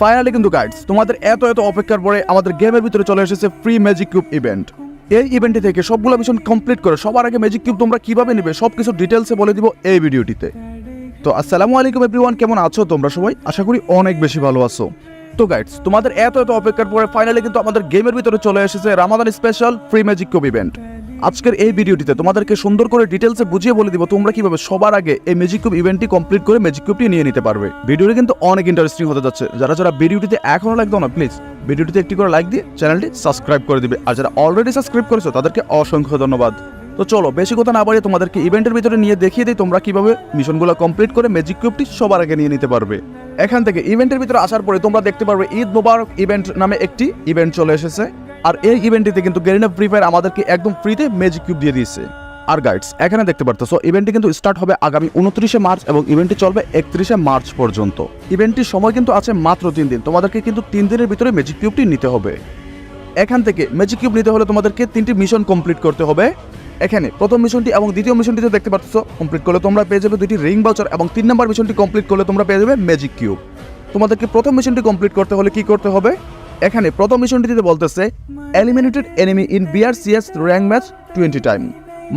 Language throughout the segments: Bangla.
ফাইনালি কিন্তু গাইডস তোমাদের এত অপেক্ষার পরে আমাদের গেমের ভিতরে চলে এসেছে ফ্রি ম্যাজিক কিউব ইভেন্ট। এই ইভেন্টটি থেকে সবগুলো মিশন কমপ্লিট করে সবার আগে ম্যাজিক কিউব তোমরা কিভাবে নেবে সবকিছু ডিটেলসে বলে দিব এই ভিডিওটিতে। তো আসসালামু আলাইকুম এভরিওয়ান, কেমন আছো তোমরা সবাই? আশা করি অনেক বেশি ভালো আছো। তো গাইডস তোমাদের এত অপেক্ষার পরে ফাইনালি কিন্তু আমাদের গেমের ভিতরে চলে এসেছে Ramadan special free magic cube event. আজকের এই ভিডিওটিতে তোমাদেরকে সুন্দর করে ডিটেলসে বুঝিয়ে বলে দিব তোমরা কিভাবে সবার আগে এই ম্যাজিক কিউব ইভেন্টটি কমপ্লিট করে ম্যাজিক কিউবটি নিয়ে নিতে পারবে। ভিডিওটি কিন্তু অনেক ইন্টারেস্টিং হতে যাচ্ছে। যারা ভিডিওটিতে এখনো লাইক দাও না, প্লিজ ভিডিওটিতে একটি করে লাইক দিয়ে চ্যানেলটি সাবস্ক্রাইব করে দিবে। আর যারা অলরেডি সাবস্ক্রাইব করেছো তাদেরকে অসংখ্য ধন্যবাদ। তো চলো বেশি কথা না বাড়িয়ে তোমাদেরকে ইভেন্টের ভিতরে নিয়ে দেখিয়ে দিই তোমরা কিভাবে মিশনগুলো কমপ্লিট করে ম্যাজিক কিউবটি সবার আগে নিয়ে নিতে পারবে। এখান থেকে ইভেন্টের ভিতরে আসার পরে তোমরা দেখতে পারবে ঈদ মোবারক ইভেন্ট নামে একটি ইভেন্ট চলে এসেছে। আর এই ইভেন্টটিতে কিন্তু গেরিনা ফ্রি ফায়ার আমাদেরকে একদম ফ্রিতে ম্যাজিক কিউব দিয়ে দিয়েছে। আর গাইডস এখানে দেখতে পারতেছো ইভেন্টটি কিন্তু স্টার্ট হবে আগামী 29শে মার্চ এবং ইভেন্টটি চলবে 31শে মার্চ পর্যন্ত। ইভেন্টটির সময় কিন্তু আছে মাত্র 3 দিন। তোমাদেরকে কিন্তু 3 দিনের ভিতরে ম্যাজিক কিউবটি নিতে হবে। এখান থেকে ম্যাজিক কিউব নিতে হলে তোমাদেরকে 3টি মিশন কমপ্লিট করতে হবে। এখানে প্রথম মিশনটি এবং দ্বিতীয় মিশনটিতে দেখতে পাচ্ছ কমপ্লিট করলে তোমরা পেয়ে যাবে 2টি রিং ভাউচার এবং 3 নম্বর মিশনটি কমপ্লিট করলে তোমরা পেয়ে যাবে ম্যাজিক কিউব। তোমাদেরকে প্রথম মিশনটি কমপ্লিট করতে হলে কি করতে হবে? এখানে প্রথম মিশনটিতে বলতেছে eliminated enemy in BRCS rank match 20 time.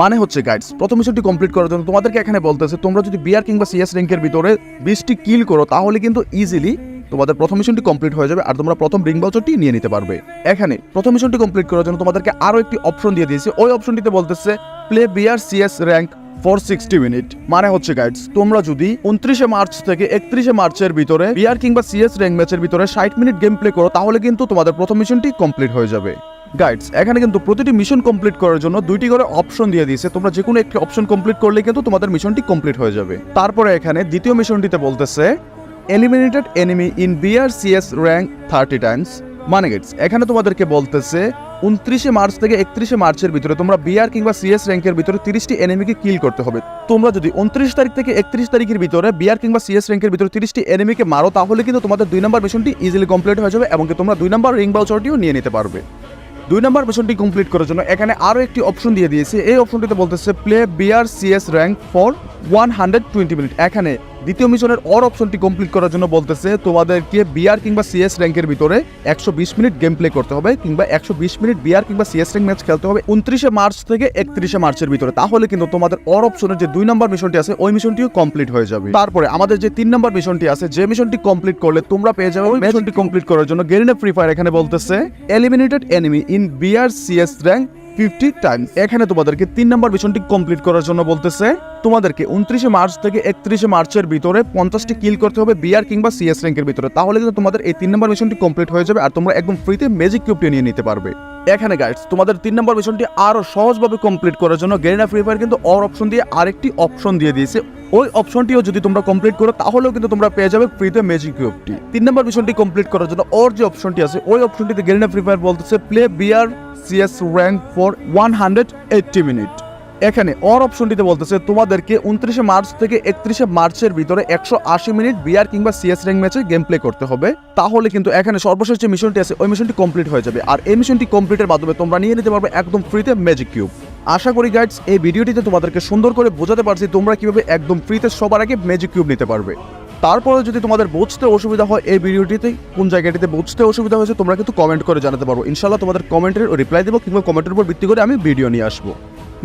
মানে হচ্ছে গাইডস প্রথম মিশনটি কমপ্লিট করার জন্য তোমাদেরকে এখানে বলতেছে তোমরা যদি বিআর কিংবা সিএস র্যাঙ্কের ভিতরে 20টি কিল করো তাহলে কিন্তু ইজিলি তোমাদের প্রথম মিশনটি কমপ্লিট হয়ে যাবে আর তোমরা প্রথম রিং ভাউচারটি নিয়ে নিতে পারবে। এখানে প্রথম মিশনটি কমপ্লিট করার জন্য তোমাদেরকে আরো একটি অপশন দিয়ে দিয়েছে। ওই অপশনটিতে বলতেছে play BRCS rank for 60 minute. মানে হচ্ছে গাইডস তোমরা যদি 29শে মার্চ থেকে 31শে মার্চের ভিতরে বিআর কিংবা সিএস র্যাঙ্ক ম্যাচের ভিতরে 60 মিনিট গেম প্লে করো তাহলে কিন্তু তোমাদের প্রথম মিশনটি কমপ্লিট হয়ে যাবে। গাইডস এখানে কিন্তু প্রতিটি মিশন কমপ্লিট করার জন্য 2টি করে অপশন দিয়ে দিয়েছে। তোমরা যে কোনো একটি অপশন কমপ্লিট করলে কিন্তু তোমাদের মিশনটি কমপ্লিট হয়ে যাবে। তারপরে এখানে দ্বিতীয় মিশনটিতে বলতেছে eliminated enemy in BRCS rank 30 times. মানে গাইডস এখানে তোমাদেরকে বলতেছে 29শে মার্চ থেকে 31শে মার্চের ভিতরে তোমরা বিআর কিংবা সিএস র্যাঙ্কের ভিতরে 30টি এনিমিকে কিল করতে হবে। তোমরা যদি 29 তারিখ থেকে 31 তারিখের ভিতরে বিআর কিংবা সিএস র্যাঙ্কের ভিতরে 30টি এনিমিকে মারো তাহলে কিন্তু তোমাদের 2 নম্বর মিশনটি ইজিলি কমপ্লিট হয়ে যাবে এবং তোমরা 2 নম্বর রিং ভাউচারটিও নিয়ে নিতে পারবে। 2 নম্বর মিশনটি কমপ্লিট করার জন্য এখানে আরো একটি অপশন দিয়ে দিয়েছে। এই অপশনটিতে বলতেছে play BR CS rank for 120 minute. এখানে দ্বিতীয় মিশনের অর অপশনটি কমপ্লিট করার জন্য বলতেছে তোমাদেরকে বিআর কিংবা সিএস র্যাঙ্কের ভিতরে 120 মিনিট গেম প্লে করতে হবে কিংবা 120 মিনিট বিআর কিংবা সিএস র্যাঙ্ক ম্যাচ খেলতে হবে 29শে মার্চ থেকে 31শে মার্চের ভিতরে। তাহলে কিন্তু তোমাদের অর অপশনের যে 2 নম্বর মিশনটি আছে ওই মিশনটিও কমপ্লিট হয়ে যাবে। তারপরে আমাদের যে 3 নম্বর মিশনটি আছে যে মিশনটি কমপ্লিট করলে তোমরা পেয়ে যাবে ওই মিশনটি কমপ্লিট করার জন্য গেরিনা ফ্রি ফায়ার এখানে বলতেছে eliminated enemy in BR CS rank 50 times. এখানে তোমাদেরকে 3 নম্বর মিশনটি কমপ্লিট করার জন্য বলতেছে তোমাদেরকে 29শে মার্চ থেকে 31শে মার্চের ভিতরে 50টি কিল করতে হবে বিআর কিংবা সিএস র্যাঙ্কের ভিতরে। তাহলে কিন্তু তোমাদের এই 3 নম্বর মিশনটি কমপ্লিট হয়ে যাবে আর তোমরা একদম ফ্রিতে ম্যাজিক কিউবটি নিয়ে নিতে পারবে। এখানে গাইডস তোমাদের 3 নম্বর মিশনটি আরো সহজভাবে কমপ্লিট করার জন্য গেরিনা ফ্রি ফায়ার কিন্তু অর অপশন দিয়ে আরেকটি অপশন দিয়ে দিয়েছে। ওই অপশনটিও যদি তোমরা কমপ্লিট করো তাহলেও কিন্তু তোমরা পেয়ে যাবে ফ্রিতে ম্যাজিক কিউবটি। 3 নম্বর মিশনটি কমপ্লিট করার জন্য ওর যে অপশনটি আছে ওই অপশনটিতে গেরিনা ফ্রি ফায়ার বলতেছে play BR CS rank for 180 minute. এখানে অর অপশনটিতে বলতেছে তোমাদেরকে 29শে মার্চ থেকে 31শে মার্চের ভিতরে 180 মিনিট বিআর কিংবা সিএস র্যাঙ্ক ম্যাচে গেম প্লে করতে হবে। তাহলে কিন্তু এখানে সর্বশেষ যে মিশনটি আছে ওই মিশনটি কমপ্লিট হয়ে যাবে আর এই মিশনটি কমপ্লিটের মাধ্যমে তোমরা নিয়ে নিতে পারবে একদম ফ্রিতে ম্যাজিক কিউব। আশা করি গাইডস এই ভিডিওটিতে তোমাদেরকে সুন্দর করে বোঝাতে পারছি তোমরা কিভাবে একদম ফ্রিতে সবার আগে ম্যাজিক কিউব নিতে পারবে। তারপরে যদি তোমাদের বুঝতে অসুবিধা হয় এই ভিডিওটিতে কোন জায়গাটিতে বুঝতে অসুবিধা হয়েছে তোমরা কিন্তু কমেন্ট করে জানাতে পারো। ইনশাআল্লাহ তোমাদের কমেন্টের রিপ্লাই দেবো কিংবা কমেন্টের উপর ভিত্তি করে আমি ভিডিও নিয়ে আসবো।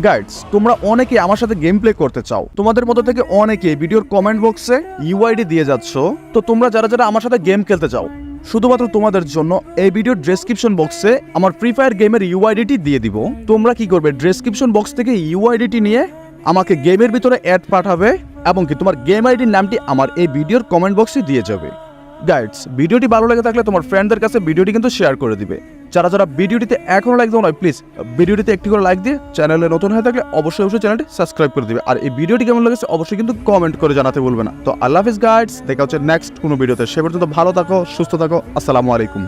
গাইডস তোমরা অনেকে আমার সাথে গেম প্লে করতে চাও, তোমাদের মধ্যে থেকে অনেকে ভিডিওর কমেন্ট বক্সে ইউআইডি দিয়ে যাচ্ছ। তো তোমরা যারা আমার সাথে গেম খেলতে চাও শুধুমাত্র তোমাদের জন্য এই ভিডিওর ডেসক্রিপশন বক্সে আমার ফ্রি ফায়ার গেমের ইউআইডিটি দিয়ে দিব। তোমরা কি করবে ডেসক্রিপশন বক্স থেকে ইউআইডিটি নিয়ে আমাকে গেমের ভিতরে অ্যাড পাঠাবে এবং কি তোমার গেম আইডির নামটি আমার এই ভিডিওর কমেন্ট বক্সে দিয়ে যাবে। গাইডস ভিডিওটি ভালো লাগে থাকলে তোমার ফ্রেন্ডদের কাছে ভিডিওটি কিন্তু শেয়ার করে দিবে। যারা ভিডিওটিতে এখনো লাইক দাও না প্লিজ ভিডিওটিতে একটি করে লাইক দিয়ে চ্যানেলে নতুন হয়ে থাকলে অবশ্যই চ্যানেলটি সাবস্ক্রাইব করে দিবে। আর এই ভিডিওটি কেমন লেগেছে অবশ্যই কিন্তু কমেন্ট করে জানাতে ভুলবে না। তো আল্লাহ হাফেজ গাইডস, দেখা হচ্ছে নেক্সট কোনো ভিডিওতে। সে পর্যন্ত ভালো থাকো, সুস্থ থাকো। আসসালামু আলাইকুম।